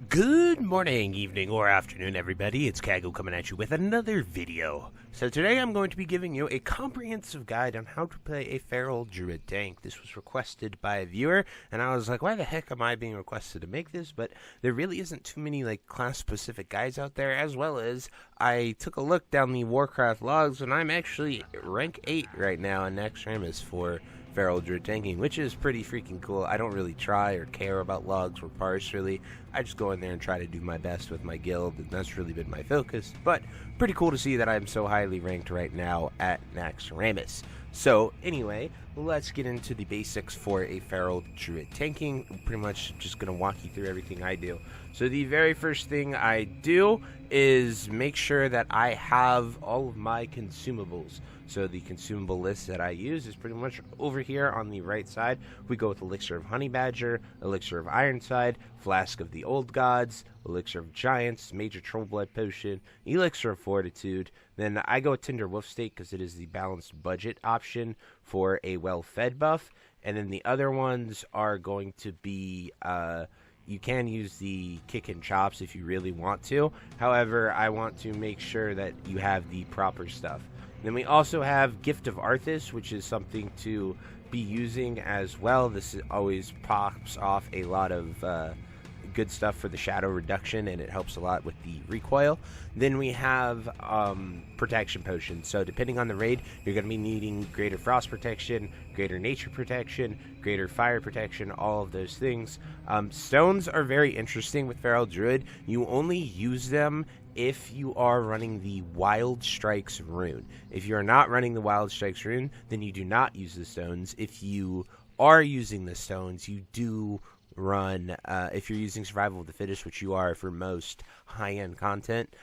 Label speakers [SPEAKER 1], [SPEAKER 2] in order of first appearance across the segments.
[SPEAKER 1] Good morning, evening, or afternoon, everybody. It's Kaghoe coming at you with another video. So today I'm going to be giving you a comprehensive guide on how to play a Feral Druid tank. This was requested by a viewer, and I was like, why the heck am I being requested to make this? But there really isn't too many class-specific guides out there, as well as I took a look down the Warcraft logs, and I'm actually rank 8 right now in Naxxramas for Feral Druid tanking, which is pretty freaking cool. I don't really try or care about logs or parse, really. I just go in there and try to do my best with my guild, and that's really been my focus. But pretty cool to see that I'm so highly ranked right now at Naxxramas. So anyway, let's get into the basics for a Feral Druid tanking. I'm pretty much just going to walk you through everything I do. So the very first thing I do is make sure that I have all of my consumables. So the consumable list that I use is pretty much over here on the right side. We go with Elixir of Honey Badger, Elixir of Ironside, Flask of the Old Gods, Elixir of Giants, Major Troll Blood Potion, Elixir of Fortitude. Then I go with Tinder Wolf Steak because it is the balanced budget option for a well-fed buff. And then the other ones are going to be... you can use the kick and chops if you really want to. However, I want to make sure that you have the proper stuff. Then we also have Gift of Arthas, which is something to be using as well. This always pops off a lot of good stuff for the shadow reduction, and it helps a lot with the recoil. Then we have protection potions. So depending on the raid, you're going to be needing greater frost protection, greater nature protection, greater fire protection, all of those things. Stones are very interesting with Feral Druid. You only use them if you are running the Wild Strikes rune. If you are not running the Wild Strikes rune, then you do not use the stones. If you are using the stones, you do run, if you're using Survival of the Fittest, which you are for most high-end content,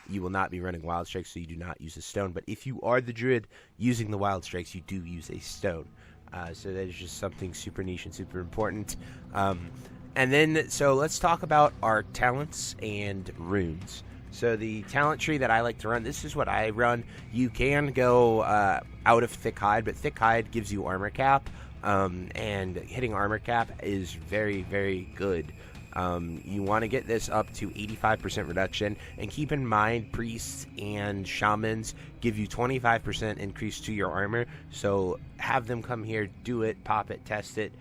[SPEAKER 1] you will not be running Wild Strikes, so you do not use a stone. But if you are the Druid using the Wild Strikes, you do use a stone. So that is just something super niche and super important. And then, so let's talk about our talents and runes. So the talent tree that I like to run, this is what I run. You can go out of Thick Hide, but Thick Hide gives you armor cap, and hitting armor cap is very, very good. You want to get this up to 85% reduction, and keep in mind priests and shamans give you 25% increase to your armor, so have them come here, do it, pop it, test it.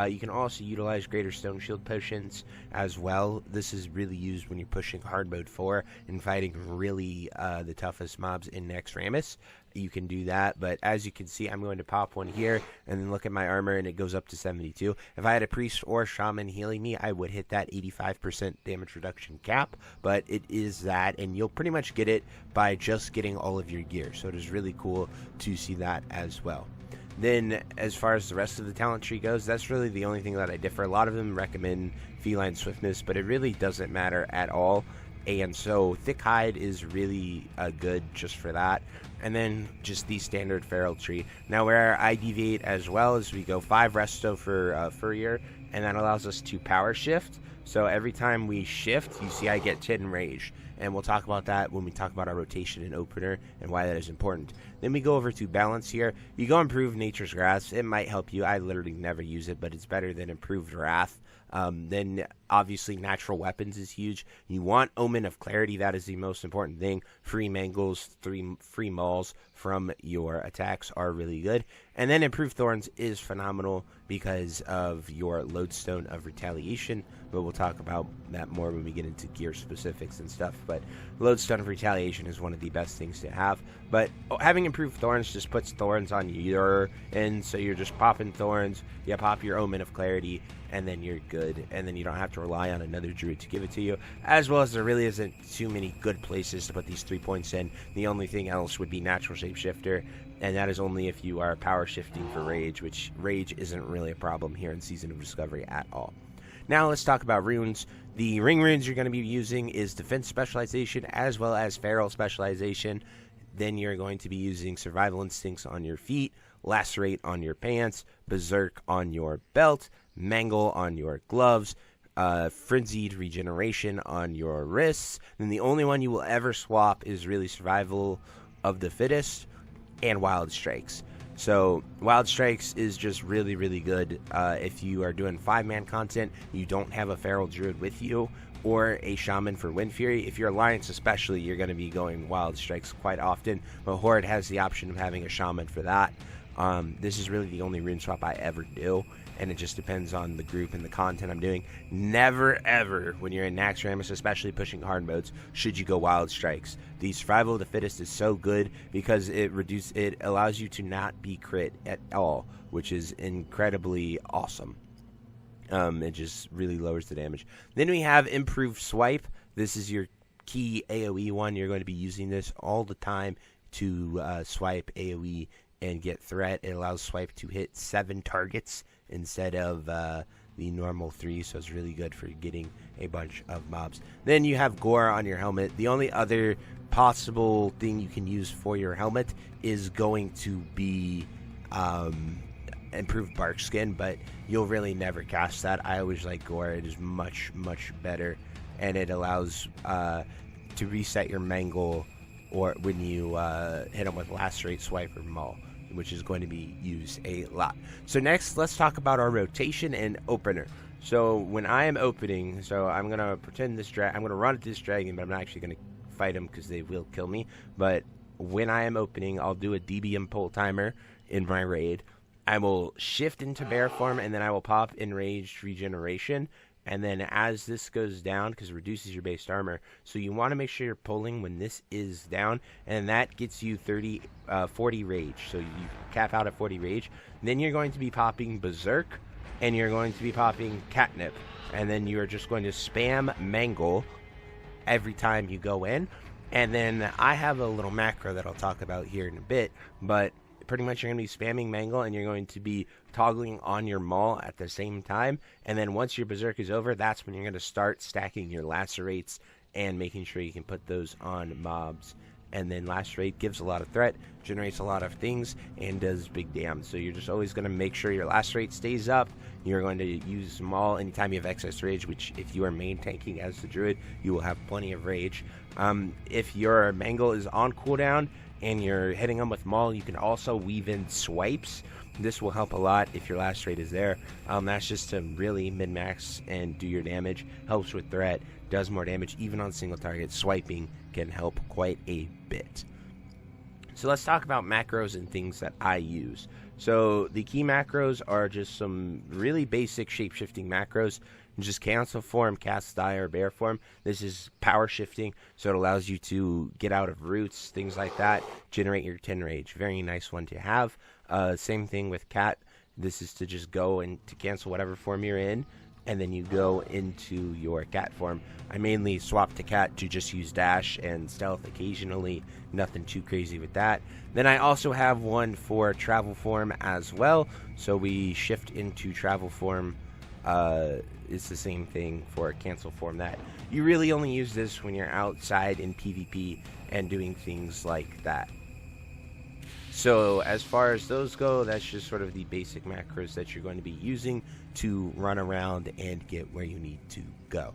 [SPEAKER 1] You can also utilize greater stone shield potions as well. This is really used when you're pushing hard mode 4 and fighting really the toughest mobs in Naxxramas. You can do that, but as you can see, I'm going to pop one here and then look at my armor, and it goes up to 72. If I had a priest or shaman healing me, I would hit that 85% damage reduction cap, but it is that, and you'll pretty much get it by just getting all of your gear, so it is really cool to see that as well. Then, as far as the rest of the talent tree goes, that's really the only thing that I differ. A lot of them recommend feline swiftness, but it really doesn't matter at all. And so Thick Hide is really good just for that. And then just the standard feral tree. Now where I deviate as well is we go 5 resto for Furrier, and that allows us to power shift. So every time we shift, you see I get 10 rage. And we'll talk about that when we talk about our rotation and opener and why that is important. Then we go over to balance here. You go improve Nature's Grasp. It might help you. I literally never use it, but it's better than improved Wrath. Then obviously natural weapons is huge. You want Omen of Clarity. That is the most important thing. Free mangles, free mauls from your attacks are really good. And then improved Thorns is phenomenal because of your lodestone of retaliation, but we'll talk about that more when we get into gear specifics and stuff. But lodestone of retaliation is one of the best things to have. But having improved Thorns just puts Thorns on your end, so you're just popping Thorns, you pop your Omen of Clarity, and then you're good, and then you don't have to rely on another druid to give it to you, as well as there really isn't too many good places to put these 3 points in. The only thing else would be natural shapeshifter, and that is only if you are power shifting for rage, which rage isn't really a problem here in Season of Discovery at all. Now let's talk about runes. The ring runes you're going to be using is defense specialization as well as feral specialization. Then you're going to be using survival instincts on your feet, lacerate on your pants, berserk on your belt, mangle on your gloves, frenzied regeneration on your wrists. Then the only one you will ever swap is really survival of the fittest and wild strikes. So Wild Strikes is just really, really good if you are doing 5-man content, you don't have a Feral Druid with you, or a Shaman for Wind Fury. If you're Alliance especially, you're going to be going Wild Strikes quite often, but Horde has the option of having a Shaman for that. This is really the only rune swap I ever do, and it just depends on the group and the content I'm doing. Never ever, when you're in Naxxramas, especially pushing hard modes, should you go Wild Strikes. The Survival of the Fittest is so good because it allows you to not be crit at all, which is incredibly awesome. It just really lowers the damage. Then we have Improved Swipe. This is your key AoE one. You're going to be using this all the time to swipe AoE and get threat. It allows swipe to hit 7 targets instead of the normal 3, so it's really good for getting a bunch of mobs. Then you have Gore on your helmet. The only other possible thing you can use for your helmet is going to be Improved Bark Skin, but you'll really never cast that. I always like Gore. It is much, much better, and it allows to reset your Mangle or when you hit them with Lacerate, Swipe, or Maul, which is going to be used a lot. So next, let's talk about our rotation and opener. So when I am opening, so I'm going to pretend I'm going to run at this dragon, but I'm not actually going to fight him because they will kill me. But when I am opening, I'll do a DBM pull timer in my raid. I will shift into bear form, and then I will pop Enraged Regeneration. And then as this goes down, because it reduces your base armor, so you want to make sure you're pulling when this is down, and that gets you 40 rage. So you cap out at 40 rage. Then you're going to be popping Berserk, and you're going to be popping Catnip. And then you are just going to spam Mangle every time you go in. And then I have a little macro that I'll talk about here in a bit, but pretty much you're going to be spamming Mangle, and you're going to be toggling on your Maul at the same time. And then once your Berserk is over, that's when you're going to start stacking your Lacerates and making sure you can put those on mobs. And then Lacerate gives a lot of threat, generates a lot of things, and does big damage. So you're just always going to make sure your Lacerate stays up. You're going to use Maul anytime you have excess rage, which if you are main tanking as the Druid, you will have plenty of rage. If your Mangle is on cooldown and you're hitting them with Maul, you can also weave in swipes. This will help a lot if your Lacerate is there. That's just to really min-max and do your damage. Helps with threat, does more damage even on single target. Swiping can help quite a bit. So let's talk about macros and things that I use. So the key macros are just some really basic shape-shifting macros. Just cancel form, cast die, or bear form. This is power shifting, so it allows you to get out of roots, things like that. Generate your 10 rage. Very nice one to have. Same thing with cat. This is to just go and to cancel whatever form you're in, and then you go into your cat form. I mainly swap to cat to just use dash and stealth occasionally. Nothing too crazy with that. Then I also have one for travel form as well. So we shift into travel form. It's the same thing for cancel form. That you really only use this when you're outside in PvP and doing things like that. So as far as those go, that's just sort of the basic macros that you're going to be using to run around and get where you need to go.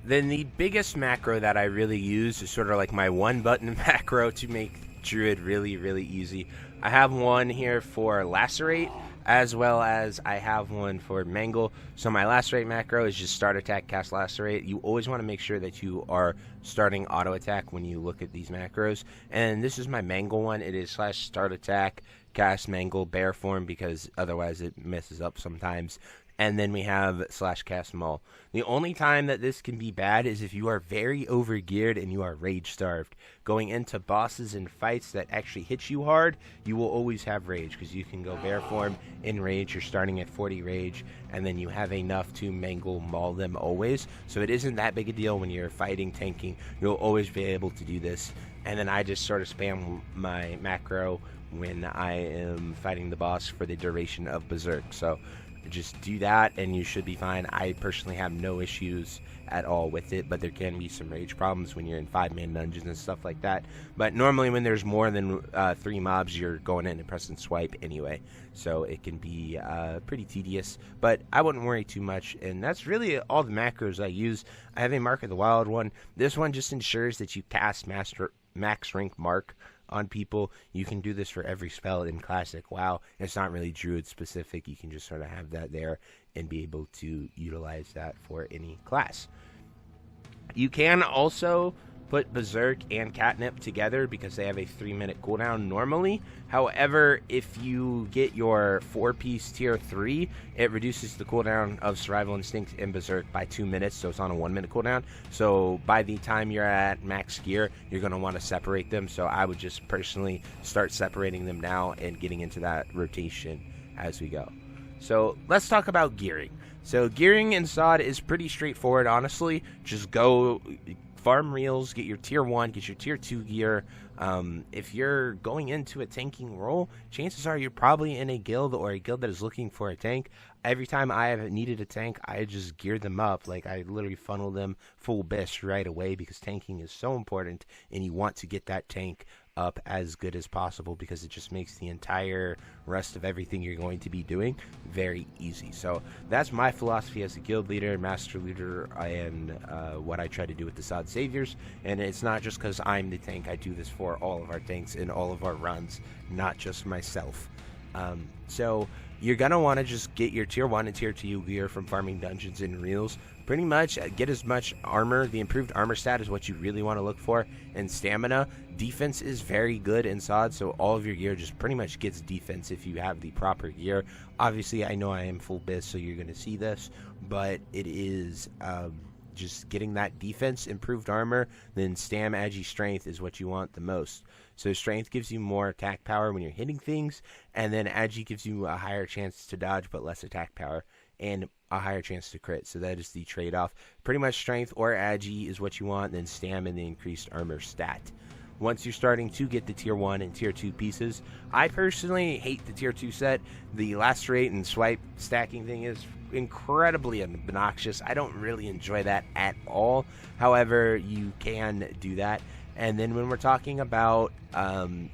[SPEAKER 1] Then the biggest macro that I really use is sort of like my one button macro to make Druid really, really easy. I have one here for Lacerate, as well as I have one for Mangle. So my Lacerate macro is just start attack, cast Lacerate. You always want to make sure that you are starting auto attack when you look at these macros. And this is my Mangle one. It is / start attack, cast Mangle, bear form, because otherwise it messes up sometimes. And then we have / cast Maul. The only time that this can be bad is if you are very overgeared and you are rage starved. Going into bosses and fights that actually hit you hard, you will always have rage, because you can go bear form in rage. You're starting at 40 rage, and then you have enough to Mangle Maul them always. So it isn't that big a deal when you're fighting, tanking. You'll always be able to do this. And then I just sort of spam my macro when I am fighting the boss for the duration of Berserk. So just do that and you should be fine. I personally have no issues at all with it, but there can be some rage problems when you're in 5-man dungeons and stuff like that. But normally when there's more than 3 mobs, you're going in and pressing swipe anyway, so it can be pretty tedious, but I wouldn't worry too much. And that's really all the macros I use. I have a Mark of the Wild one. This one just ensures that you cast max rank Mark on people. You can do this for every spell in Classic WoW. It's not really Druid specific. You can just sort of have that there and be able to utilize that for any class. You can also put Berserk and Catnip together because they have a 3-minute cooldown normally. However, if you get your 4-piece tier 3, it reduces the cooldown of Survival Instinct and Berserk by 2 minutes, so it's on a 1-minute cooldown. So by the time you're at max gear, you're going to want to separate them. So I would just personally start separating them now and getting into that rotation as we go. So let's talk about gearing. So gearing in SoD is pretty straightforward, honestly. Just go farm reels, get your tier 1, get your tier 2 gear. If you're going into a tanking role, chances are you're probably in a guild or a guild that is looking for a tank. Every time I have needed a tank, I just gear them up. Like, I literally funnel them full best right away because tanking is so important, and you want to get that tank up as good as possible because it just makes the entire rest of everything you're going to be doing very easy. So that's my philosophy as a guild leader, master leader, and what I try to do with the SoD Saviors. And it's not just because I'm the tank. I do this for all of our tanks in all of our runs, not just myself. So you're going to want to just get your tier 1 and tier 2 gear from farming dungeons and reels. Pretty much get as much armor. The improved armor stat is what you really want to look for. And stamina. Defense is very good in SoD, so all of your gear just pretty much gets defense if you have the proper gear. Obviously, I know I am full biz, so you're going to see this, but it is just getting that defense, improved armor, then stam, agi, strength is what you want the most. So strength gives you more attack power when you're hitting things, and then agi gives you a higher chance to dodge but less attack power, and a higher chance to crit. So that is the trade-off. Pretty much strength or agi is what you want, then stam and the increased armor stat. Once you're starting to get the tier 1 and tier 2 pieces, I personally hate the tier 2 set. The lacerate and swipe stacking thing is incredibly obnoxious. I don't really enjoy that at all. However, you can do that. And then when we're talking about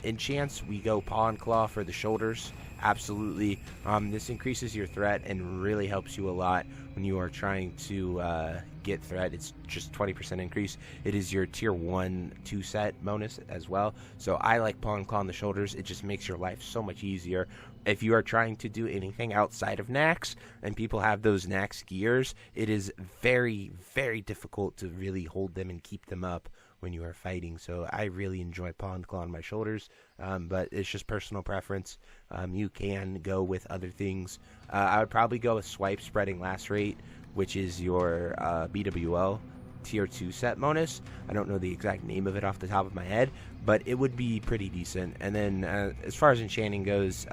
[SPEAKER 1] enchants, we go Paw and Claw for the shoulders. Absolutely. This increases your threat and really helps you a lot when you are trying to get threat. It's just 20% increase. It is your tier 1 2 set bonus as well. So I like Paw and Claw on the shoulders. It just makes your life so much easier. If you are trying to do anything outside of Nax and people have those Nax gears, it is very, very difficult to really hold them and keep them up when you are fighting. So I really enjoy Paw and Claw on my shoulders, but it's just personal preference. You can go with other things. I would probably go with Swipe, Spreading, Lacerate, which is your BWL tier 2 set bonus. I don't know the exact name of it off the top of my head, but it would be pretty decent. And then as far as enchanting goes,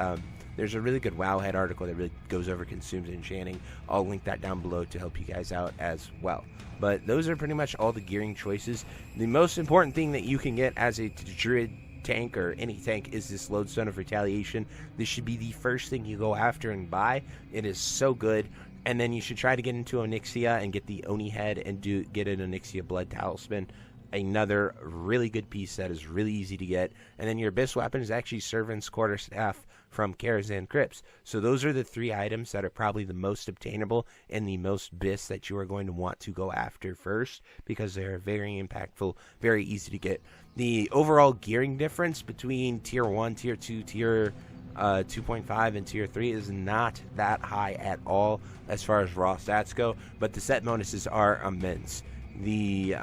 [SPEAKER 1] there's a really good Wowhead article that really goes over consumes enchanting. I'll link that down below to help you guys out as well. But those are pretty much all the gearing choices. The most important thing that you can get as a Druid tank or any tank is this Lodestone of Retaliation. This should be the first thing you go after and buy. It is so good. And then you should try to get into Onyxia and get the Oni head and get an Onyxia Blood Talisman. Another really good piece that is really easy to get. And then your Abyss weapon is actually Servant's Quarterstaff from Karazhan Crypts. So those are the 3 items that are probably the most obtainable and the most bis that you are going to want to go after first, because they're very impactful, very easy to get. The overall gearing difference between tier 1, tier 2, tier 2.5 and tier 3 is not that high at all as far as raw stats go, but the set bonuses are immense. The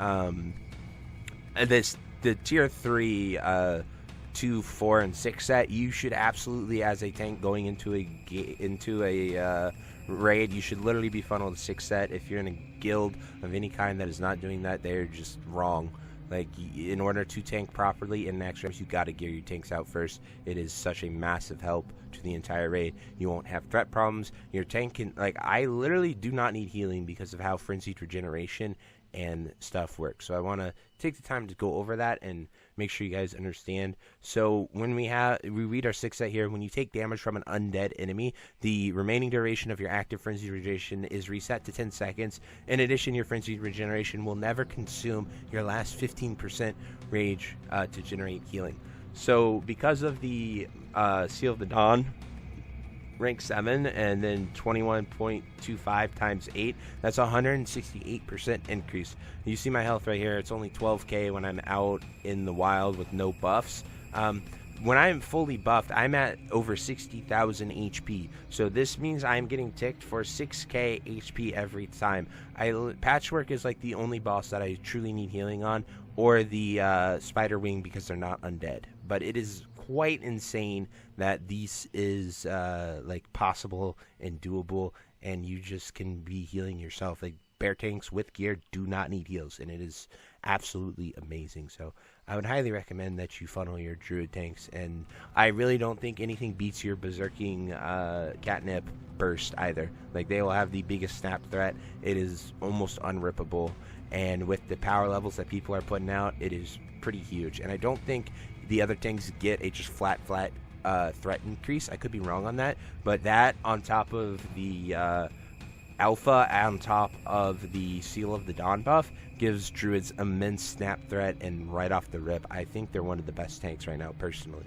[SPEAKER 1] tier 3 2, 4, and 6 set, you should absolutely, as a tank going into a raid, you should literally be funneled to 6 set. If you're in a guild of any kind that is not doing that, they're just wrong. Like, in order to tank properly in Nax Reps, you got to gear your tanks out first. It is such a massive help to the entire raid. You won't have threat problems. Your tank can, like, I literally do not need healing because of how Frenzied Regeneration and stuff works. So I want to take the time to go over that and make sure you guys understand. So when we read our 6 set here, when you take damage from an undead enemy, the remaining duration of your active Frenzied Regeneration is reset to 10 seconds. In addition, your Frenzied Regeneration will never consume your last 15% rage to generate healing. So because of the Seal of the Dawn, rank 7, and then 21.25 times 8, that's 168% increase. You see my health right here. It's only 12k when I'm out in the wild with no buffs. When I'm fully buffed, I'm at over 60,000 HP. So this means I'm getting ticked for 6k HP every time. Patchwork is like the only boss that I truly need healing on, or the Spider Wing because they're not undead. But it is quite insane that this is like possible and doable, and you just can be healing yourself. Like bear tanks with gear do not need heals, and it is absolutely amazing. So I would highly recommend that you funnel your Druid tanks, and I really don't think anything beats your Berserking Catnip Burst either. Like, they will have the biggest snap threat. It is almost unrippable, and with the power levels that people are putting out, it is pretty huge. And I don't think the other tanks get a just flat threat increase. I could be wrong on that, but that on top of the Alpha, on top of the Seal of the Dawn buff, gives Druids immense snap threat, and right off the rip, I think they're one of the best tanks right now, personally.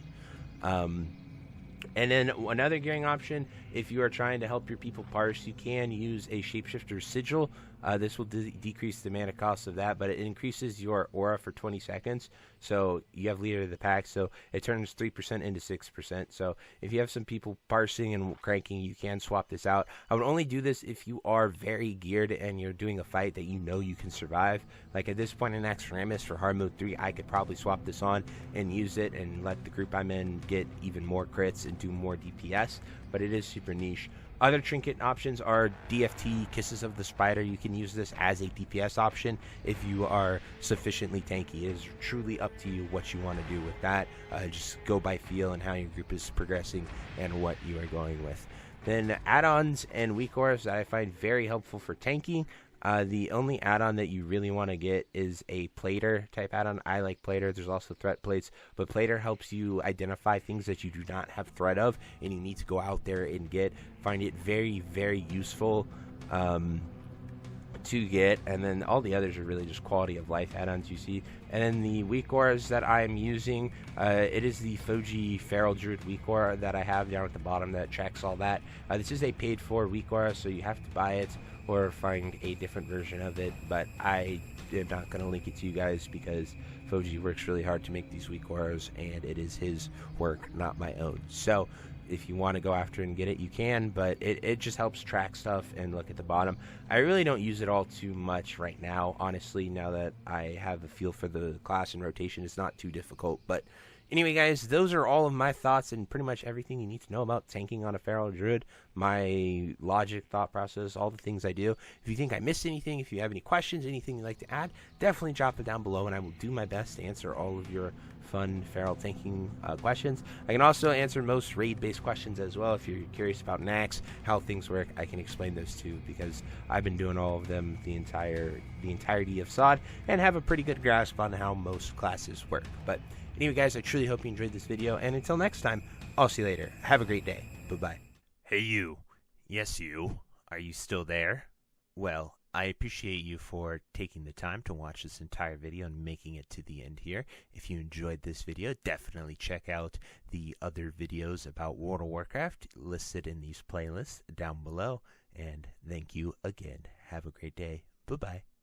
[SPEAKER 1] And then another gearing option, if you are trying to help your people parse, you can use a Shapeshifter Sigil. This will decrease the mana cost of that, but it increases your aura for 20 seconds. So you have Leader of the Pack, so it turns 3% into 6%. So if you have some people parsing and cranking, you can swap this out. I would only do this if you are very geared and you're doing a fight that you know you can survive. Like at this point in Axaramis for hard mode 3, I could probably swap this on and use it and let the group I'm in get even more crits and do more DPS, but it is super niche. Other trinket options are DFT, Kisses of the Spider. You can use this as a DPS option if you are sufficiently tanky. It is truly up to you what you want to do with that. Just go by feel and how your group is progressing and what you are going with. Then add-ons and weak auras that I find very helpful for tanking. The only add-on that you really want to get is a Plater type add-on. I like Plater. There's also Threat Plates, but Plater helps you identify things that you do not have threat of, and you need to go out there and get. Find it very, very useful to get, and then all the others are really just quality of life add-ons you see. And then the weak auras that I'm using, it is the Foji Feral Druid weak aura that I have down at the bottom that tracks all that. This is a paid for weak aura, so you have to buy it or find a different version of it, but I am not going to link it to you guys because Foji works really hard to make these weak auras, and it is his work, not my own. So if you want to go after and get it, you can, but it just helps track stuff. And look at the bottom. I really don't use it all too much right now, honestly, now that I have a feel for the class and rotation. It's not too difficult, but anyway, guys, those are all of my thoughts and pretty much everything you need to know about tanking on a Feral Druid. My logic, thought process, all the things I do. If you think I missed anything, if you have any questions, anything you'd like to add, definitely drop it down below, and I will do my best to answer all of your fun Feral tanking questions. I can also answer most raid-based questions as well. If you're curious about Nax, how things work, I can explain those too, because I've been doing all of them the entirety of SoD and have a pretty good grasp on how most classes work. But anyway, guys, I truly hope you enjoyed this video, and until next time, I'll see you later. Have a great day. Bye-bye.
[SPEAKER 2] Hey you. Yes you. Are you still there? Well, I appreciate you for taking the time to watch this entire video and making it to the end here. If you enjoyed this video, definitely check out the other videos about World of Warcraft listed in these playlists down below. And thank you again. Have a great day. Bye-bye.